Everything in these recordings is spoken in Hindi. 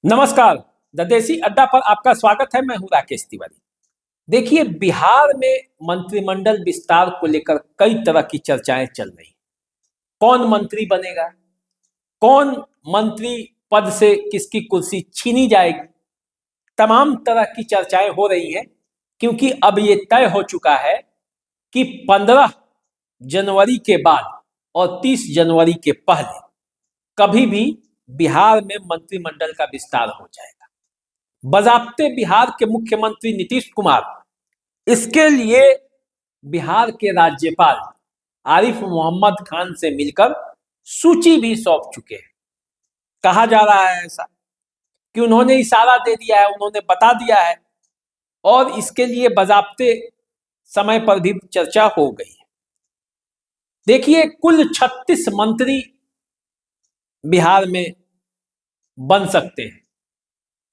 नमस्कार। द देसी अड्डा पर आपका स्वागत है। मैं हूं राकेश तिवारी। देखिए, बिहार में मंत्रिमंडल विस्तार को लेकर कई तरह की चर्चाएं चल रही हैं। कौन मंत्री बनेगा, कौन मंत्री पद से किसकी कुर्सी छीनी जाएगी, तमाम तरह की चर्चाएं हो रही हैं। क्योंकि अब ये तय हो चुका है कि 15 जनवरी के बाद और 30 जनवरी के पहले कभी भी बिहार में मंत्रिमंडल का विस्तार हो जाएगा। बजाप्ते बिहार के मुख्यमंत्री नीतीश कुमार इसके लिए बिहार के राज्यपाल आरिफ मोहम्मद खान से मिलकर सूची भी सौंप चुके हैं। कहा जा रहा है ऐसा कि उन्होंने इशारा दे दिया है, उन्होंने बता दिया है और इसके लिए बजाप्ते समय पर भी चर्चा हो गई है। देखिए, कुल 36 मंत्री बिहार में बन सकते हैं,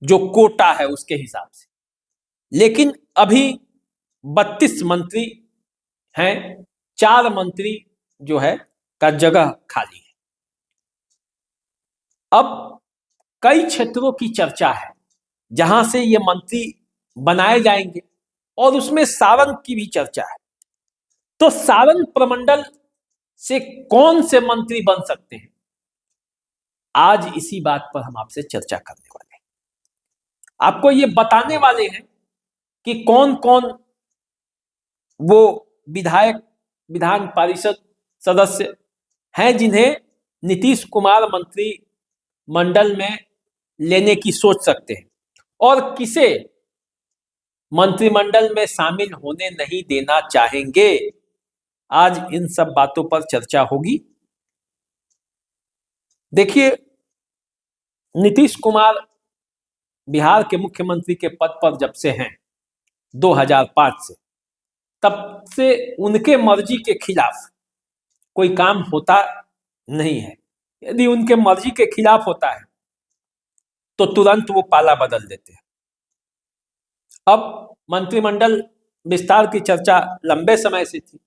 जो कोटा है उसके हिसाब से, लेकिन अभी 32 मंत्री हैं। 4 मंत्री जो है का जगह खाली है। अब कई क्षेत्रों की चर्चा है जहां से ये मंत्री बनाए जाएंगे और उसमें सारण की भी चर्चा है। तो सारण प्रमंडल से कौन से मंत्री बन सकते हैं, आज इसी बात पर हम आपसे चर्चा करने वाले हैं। आपको ये बताने वाले हैं कि कौन कौन वो विधायक, विधान परिषद सदस्य हैं जिन्हें नीतीश कुमार मंत्री मंडल में लेने की सोच सकते हैं और किसे मंत्रिमंडल में शामिल होने नहीं देना चाहेंगे। आज इन सब बातों पर चर्चा होगी। देखिए, नीतीश कुमार बिहार के मुख्यमंत्री के पद पर जब से हैं 2005 से, तब से उनके मर्जी के खिलाफ कोई काम होता नहीं है। यदि उनके मर्जी के खिलाफ होता है तो तुरंत वो पाला बदल देते हैं। अब मंत्रिमंडल विस्तार की चर्चा लंबे समय से थी,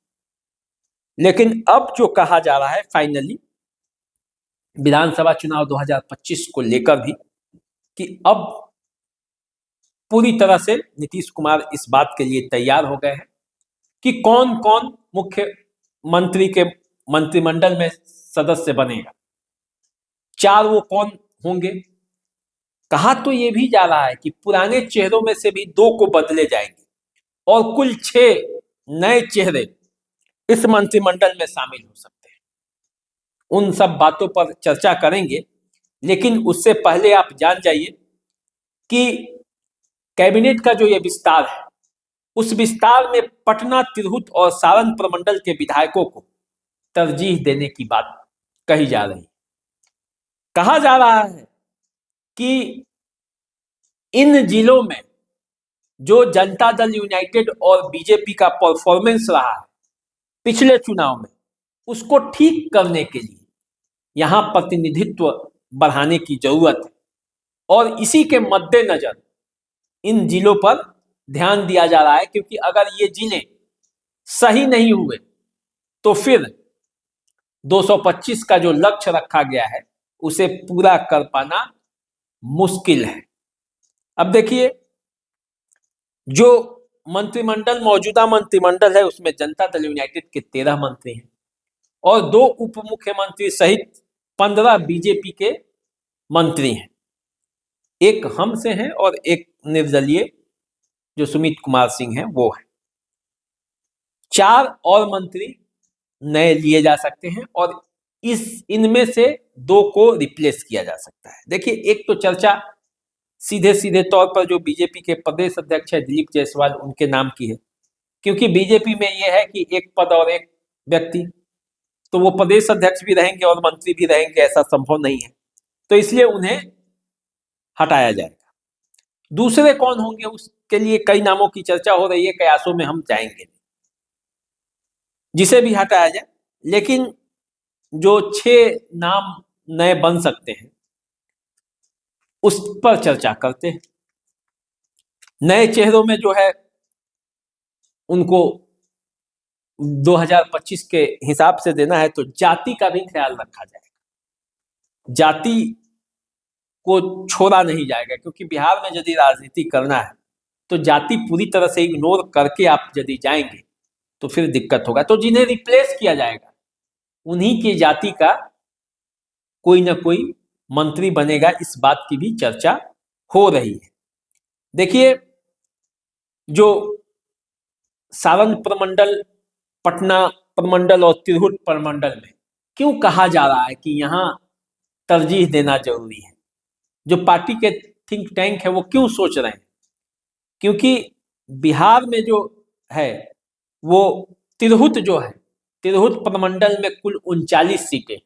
लेकिन अब जो कहा जा रहा है फाइनली विधानसभा चुनाव 2025 को लेकर भी, कि अब पूरी तरह से नीतीश कुमार इस बात के लिए तैयार हो गए हैं कि कौन कौन मुख्यमंत्री के मंत्रिमंडल में सदस्य बनेगा। 4 वो कौन होंगे। कहा तो ये भी जा रहा है कि पुराने चेहरों में से भी 2 को बदले जाएंगे और कुल 6 नए चेहरे इस मंत्रिमंडल में शामिल हो सकते हैं। उन सब बातों पर चर्चा करेंगे, लेकिन उससे पहले आप जान जाइए कि कैबिनेट का जो ये विस्तार है, उस विस्तार में पटना, तिरहुत और सारण प्रमंडल के विधायकों को तरजीह देने की बात कही जा रही है। कहा जा रहा है कि इन जिलों में जो जनता दल यूनाइटेड और बीजेपी का परफॉर्मेंस रहा है पिछले चुनाव में, उसको ठीक करने के लिए यहां प्रतिनिधित्व बढ़ाने की जरूरत है और इसी के मद्देनजर इन जिलों पर ध्यान दिया जा रहा है। क्योंकि अगर ये जिले सही नहीं हुए तो फिर 225 का जो लक्ष्य रखा गया है उसे पूरा कर पाना मुश्किल है। अब देखिए, जो मंत्रिमंडल, मौजूदा मंत्रिमंडल है, उसमें जनता दल यूनाइटेड के 13 मंत्री हैं और 2 उप मुख्यमंत्री सहित 15 बीजेपी के मंत्री हैं। एक हम से हैं और एक निर्दलीय जो सुमित कुमार सिंह हैं वो है। 4 और मंत्री नए लिए जा सकते हैं और इनमें से 2 को रिप्लेस किया जा सकता है। देखिए, एक तो चर्चा सीधे सीधे तौर पर जो बीजेपी के प्रदेश अध्यक्ष है दिलीप जायसवाल, उनके नाम की है। क्योंकि बीजेपी में यह है कि एक पद और एक व्यक्ति, तो वो प्रदेश अध्यक्ष भी रहेंगे और मंत्री भी रहेंगे, ऐसा संभव नहीं है, तो इसलिए उन्हें हटाया जाएगा। दूसरे कौन होंगे, उसके लिए कई नामों की चर्चा हो रही है, कयासों में हम जाएंगे, जिसे भी हटाया जाए। लेकिन जो 6 नाम नए बन सकते हैं उस पर चर्चा करते हैं। नए चेहरों में जो है उनको 2025 के हिसाब से देना है तो जाति का भी ख्याल रखा जाएगा। जाति को छोड़ा नहीं जाएगा, क्योंकि बिहार में यदि राजनीति करना है तो जाति पूरी तरह से इग्नोर करके आप यदि जाएंगे तो फिर दिक्कत होगा। तो जिन्हें रिप्लेस किया जाएगा उन्हीं के जाति का कोई ना कोई मंत्री बनेगा, इस बात की भी चर्चा हो रही है। देखिए, जो सारण प्रमंडल, पटना प्रमंडल और तिरहुत प्रमंडल में क्यों कहा जा रहा है कि यहाँ तरजीह देना जरूरी है, जो पार्टी के थिंक टैंक है वो क्यों सोच रहे हैं, क्योंकि बिहार में जो है वो तिरहुत जो है, तिरहुत प्रमंडल में कुल 39 सीटें,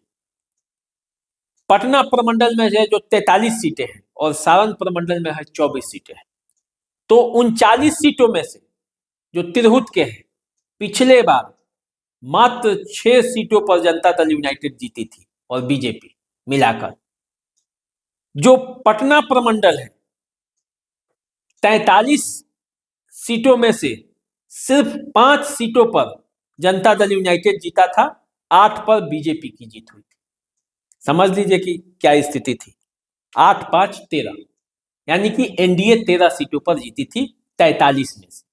पटना प्रमंडल में है जो 43 सीटें हैं और सारण प्रमंडल में है 24 सीटें हैं। तो 39 सीटों में से जो तिरहुत के हैं, पिछले बार मात्र 6 सीटों पर जनता दल यूनाइटेड जीती थी और बीजेपी मिलाकर। जो पटना प्रमंडल है, 43 सीटों में से सिर्फ 5 सीटों पर जनता दल यूनाइटेड जीता था, 8 पर बीजेपी की जीत हुई थी। समझ लीजिए कि क्या स्थिति थी। 8, 5, 13, यानी कि एनडीए 13 सीटों पर जीती थी 43 में से।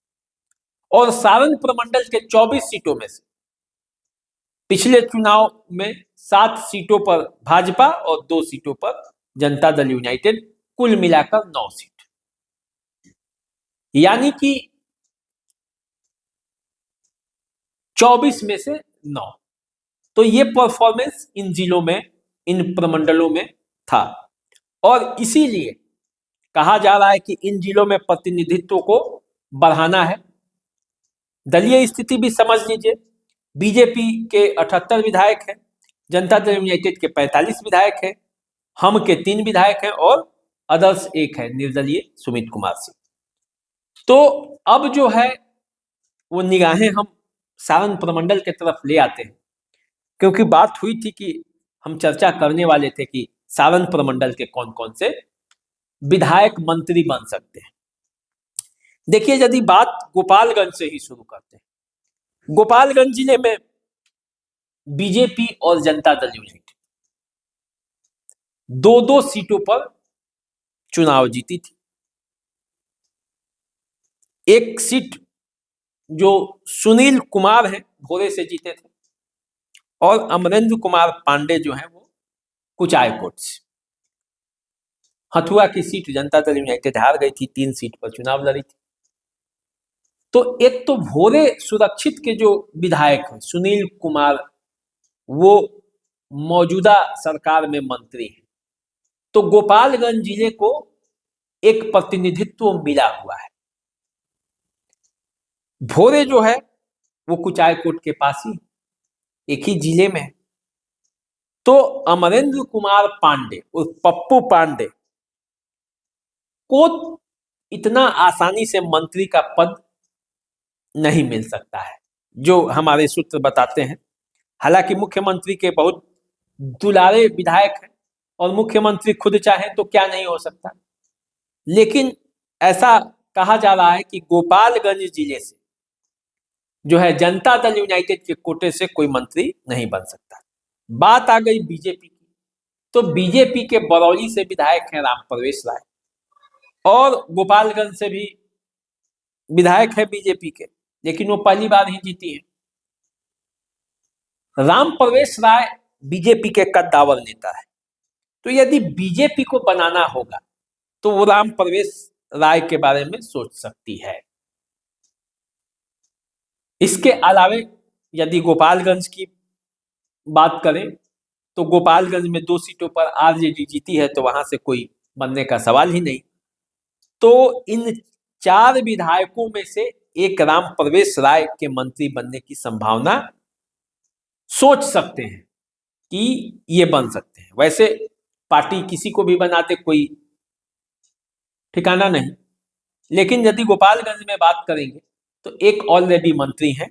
और सारण प्रमंडल के 24 सीटों में से पिछले चुनाव में 7 सीटों पर भाजपा और 2 सीटों पर जनता दल यूनाइटेड, कुल मिलाकर 9 सीट, यानी कि 24 में से 9। तो ये परफॉर्मेंस इन जिलों में, इन प्रमंडलों में था और इसीलिए कहा जा रहा है कि इन जिलों में प्रतिनिधित्व को बढ़ाना है। दलीय स्थिति भी समझ लीजिए, बीजेपी के 78 विधायक हैं, जनता दल यूनाइटेड के 45 विधायक हैं, हम के 3 विधायक हैं और अदर्स 1 है, निर्दलीय सुमित कुमार सिंह। तो अब जो है वो निगाहें हम सारण प्रमंडल के तरफ ले आते हैं, क्योंकि बात हुई थी कि हम चर्चा करने वाले थे कि सारण प्रमंडल के कौन कौन से विधायक मंत्री बन सकते हैं। देखिए, यदि बात गोपालगंज से ही शुरू करते हैं, गोपालगंज जिले में बीजेपी और जनता दल यूनाइटेड 2-2 सीटों पर चुनाव जीती थी। एक सीट जो सुनील कुमार हैं भोरे से जीते थे और अमरेंद्र कुमार पांडे जो हैं वो कुचायकोट से। हथुआ की सीट जनता दल यूनाइटेड हार गई थी, 3 सीट पर चुनाव लड़ी थी। तो एक तो भोरे सुरक्षित के जो विधायक हैं सुनील कुमार, वो मौजूदा सरकार में मंत्री हैं, तो गोपालगंज जिले को एक प्रतिनिधित्व मिला हुआ है। भोरे जो है वो कुचायकोट के पास ही एक ही जिले में है। तो अमरेंद्र कुमार पांडे उर्फ पप्पू पांडे को इतना आसानी से मंत्री का पद नहीं मिल सकता है, जो हमारे सूत्र बताते हैं। हालांकि मुख्यमंत्री के बहुत दुलारे विधायक हैं और मुख्यमंत्री खुद चाहे तो क्या नहीं हो सकता, लेकिन ऐसा कहा जा रहा है कि गोपालगंज जिले से जो है जनता दल यूनाइटेड के कोटे से कोई मंत्री नहीं बन सकता। बात आ गई बीजेपी की, तो बीजेपी के बरौली से विधायक हैं राम प्रवेश राय और गोपालगंज से भी विधायक है बीजेपी के, लेकिन वो पहली बार ही जीती है। राम प्रवेश राय बीजेपी के कद्दावर नेता है, तो यदि बीजेपी को बनाना होगा तो वो राम प्रवेश राय के बारे में सोच सकती है। इसके अलावे यदि गोपालगंज की बात करें तो गोपालगंज में 2 सीटों पर आरजेडी जीती है, तो वहां से कोई बनने का सवाल ही नहीं। तो इन 4 विधायकों में से एक राम प्रवेश राय के मंत्री बनने की संभावना सोच सकते हैं कि ये बन सकते हैं। वैसे पार्टी किसी को भी बनाते, कोई ठिकाना नहीं, लेकिन यदि गोपालगंज में बात करेंगे तो एक ऑलरेडी मंत्री हैं,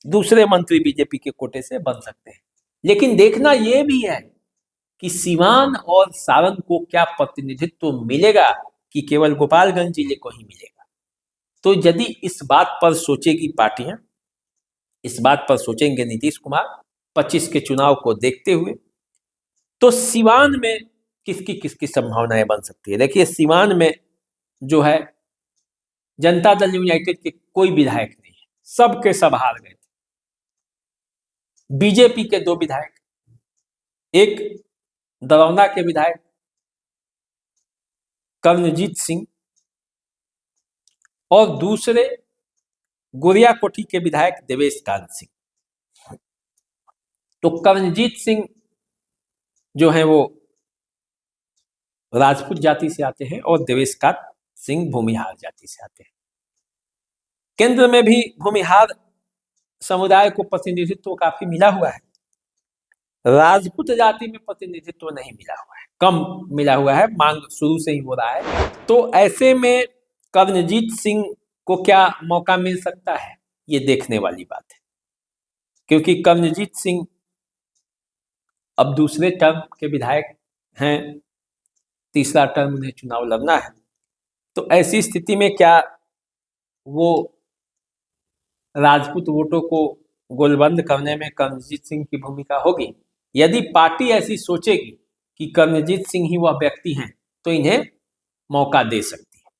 दूसरे मंत्री बीजेपी के कोटे से बन सकते हैं। लेकिन देखना यह भी है कि सीवान और सारण को क्या प्रतिनिधित्व मिलेगा कि केवल गोपालगंज जिले को ही मिलेगा। तो यदि इस बात पर सोचेगी पार्टियां, इस बात पर सोचेंगे नीतीश कुमार 25 के चुनाव को देखते हुए, तो सीवान में किसकी संभावनाएं बन सकती है। देखिए सीवान में जो है जनता दल यूनाइटेड के कोई विधायक नहीं है, सबके सब हार गए थे। बीजेपी के 2 विधायक, एक दरौंदा के विधायक कर्णजीत सिंह और दूसरे गोरियाकोठी के विधायक देवेश कांत सिंह। तो कर्णजीत सिंह जो है वो राजपूत जाति से आते हैं और देवेश कांत सिंह भूमिहार जाति से आते हैं। केंद्र में भी भूमिहार समुदाय को प्रतिनिधित्व काफी मिला हुआ है, राजपूत जाति में प्रतिनिधित्व नहीं मिला हुआ है, कम मिला हुआ है, मांग शुरू से ही हो रहा है। तो ऐसे में कर्णजीत सिंह को क्या मौका मिल सकता है, ये देखने वाली बात है, क्योंकि कर्णजीत सिंह अब दूसरे टर्म के विधायक हैं, तीसरा टर्म उन्हें चुनाव लड़ना है। तो ऐसी स्थिति में क्या वो राजपूत वोटों को गोलबंद करने में कर्णजीत सिंह की भूमिका होगी? यदि पार्टी ऐसी सोचेगी कि कर्णजीत सिंह ही वह व्यक्ति हैं तो इन्हें मौका दे सकती है।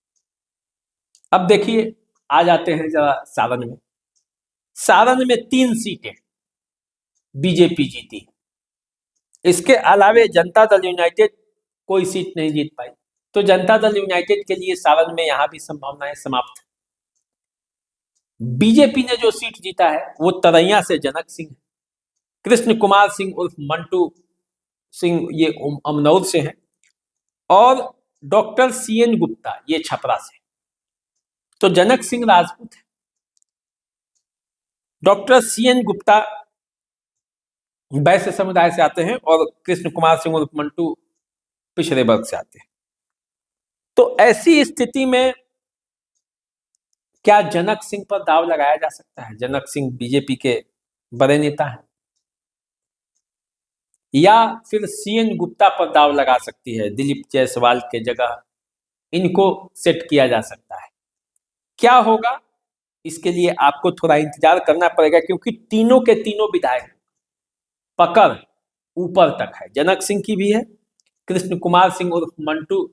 अब देखिए आ जाते हैं जरा सारण में। सारण में 3 सीटें बीजेपी जीती, इसके अलावे जनता दल यूनाइटेड कोई सीट नहीं जीत पाई। तो जनता दल यूनाइटेड के लिए सारण में यहां भी संभावनाएं समाप्त है। बीजेपी ने जो सीट जीता है वो तरैया से जनक सिंह, कृष्ण कुमार सिंह उर्फ मंटू सिंह ये अमनौर से हैं, और डॉक्टर CN गुप्ता ये छपरा से। तो जनक सिंह राजपूत है, डॉक्टर CN गुप्ता वैश्य समुदाय से आते हैं और कृष्ण कुमार सिंह उर्फ मंटू पिछड़े वर्ग से आते हैं। तो ऐसी स्थिति में क्या जनक सिंह पर दाव लगाया जा सकता है? जनक सिंह बीजेपी के बड़े नेता हैं, या फिर CN गुप्ता पर दाव लगा सकती है, दिलीप जायसवाल के जगह इनको सेट किया जा सकता है। क्या होगा इसके लिए आपको थोड़ा इंतजार करना पड़ेगा, क्योंकि तीनों के तीनों विधायक पकड़ ऊपर तक है। जनक सिंह की भी है, कृष्ण कुमार सिंह उर्फ मंटू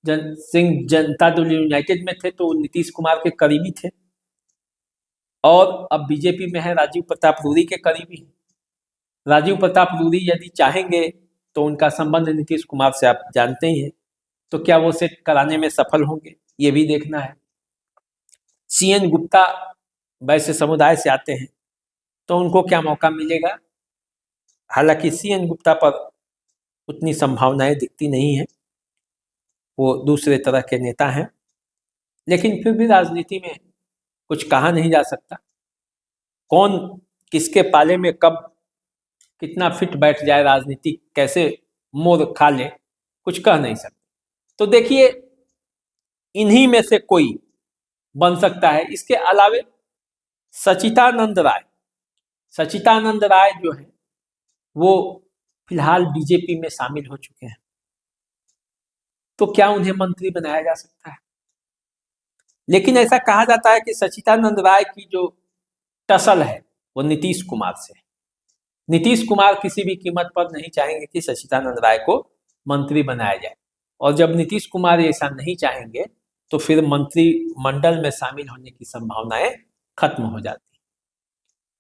सिंह जनता दल यूनाइटेड में थे तो नीतीश कुमार के करीबी थे, और अब बीजेपी में है, राजीव प्रताप रूडी के करीबी है। राजीव प्रताप रूडी यदि चाहेंगे तो उनका संबंध नीतीश कुमार से आप जानते ही हैं, तो क्या वो सेट कराने में सफल होंगे, ये भी देखना है। CN गुप्ता वैसे समुदाय से आते हैं तो उनको क्या मौका मिलेगा? हालांकि CN गुप्ता पर उतनी संभावनाएं दिखती नहीं है, वो दूसरे तरह के नेता हैं, लेकिन फिर भी राजनीति में कुछ कहा नहीं जा सकता। कौन किसके पाले में कब कितना फिट बैठ जाए, राजनीति कैसे मोड़ खा ले, कुछ कह नहीं सकते। तो देखिए इन्हीं में से कोई बन सकता है। इसके अलावे सचितानंद राय जो है वो फिलहाल बीजेपी में शामिल हो चुके हैं, तो क्या उन्हें मंत्री बनाया जा सकता है? लेकिन ऐसा कहा जाता है कि सचितानंद राय की जो टसल है वो नीतीश कुमार से है। नीतीश कुमार किसी भी कीमत पर नहीं चाहेंगे कि सचितानंद राय को मंत्री बनाया जाए, और जब नीतीश कुमार ऐसा नहीं चाहेंगे तो फिर मंत्रिमंडल में शामिल होने की संभावनाएं खत्म हो जाती।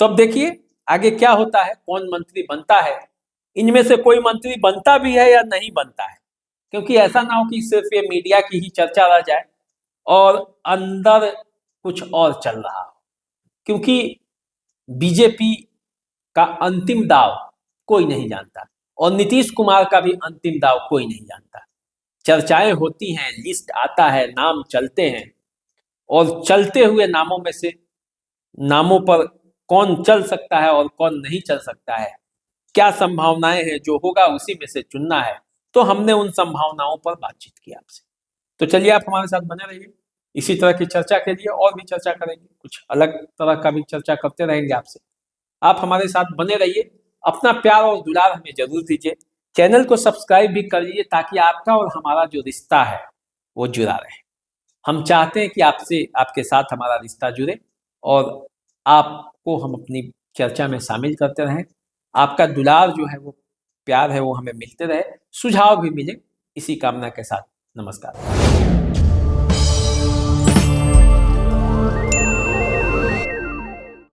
तो अब देखिए आगे क्या होता है, कौन मंत्री बनता है। इनमें से कोई मंत्री बनता भी है या नहीं बनता है, क्योंकि ऐसा ना हो कि सिर्फ ये मीडिया की ही चर्चा रह जाए और अंदर कुछ और चल रहा हो, क्योंकि बीजेपी का अंतिम दाव कोई नहीं जानता और नीतीश कुमार का भी अंतिम दाव कोई नहीं जानता। चर्चाएं होती हैं, लिस्ट आता है, नाम चलते हैं, और चलते हुए नामों में से नामों पर कौन चल सकता है और कौन नहीं चल सकता है, क्या संभावनाएं हैं, जो होगा उसी में से चुनना है। तो हमने उन संभावनाओं पर बातचीत की आपसे। तो चलिए आप हमारे साथ बने रहिए, इसी तरह की चर्चा के लिए और भी चर्चा करेंगे, कुछ अलग तरह का भी चर्चा करते रहेंगे आपसे। आप हमारे साथ बने रहिए, अपना प्यार और दुलार हमें जरूर दीजिए, चैनल को सब्सक्राइब भी कर लीजिए ताकि आपका और हमारा जो रिश्ता है वो जुड़ा रहे। हम चाहते हैं कि आपके साथ हमारा रिश्ता जुड़े और आपको हम अपनी चर्चा में शामिल करते रहें। आपका दुलार जो है वो प्यार है वो हमें मिलते रहे, सुझाव भी मिले, इसी कामना के साथ नमस्कार।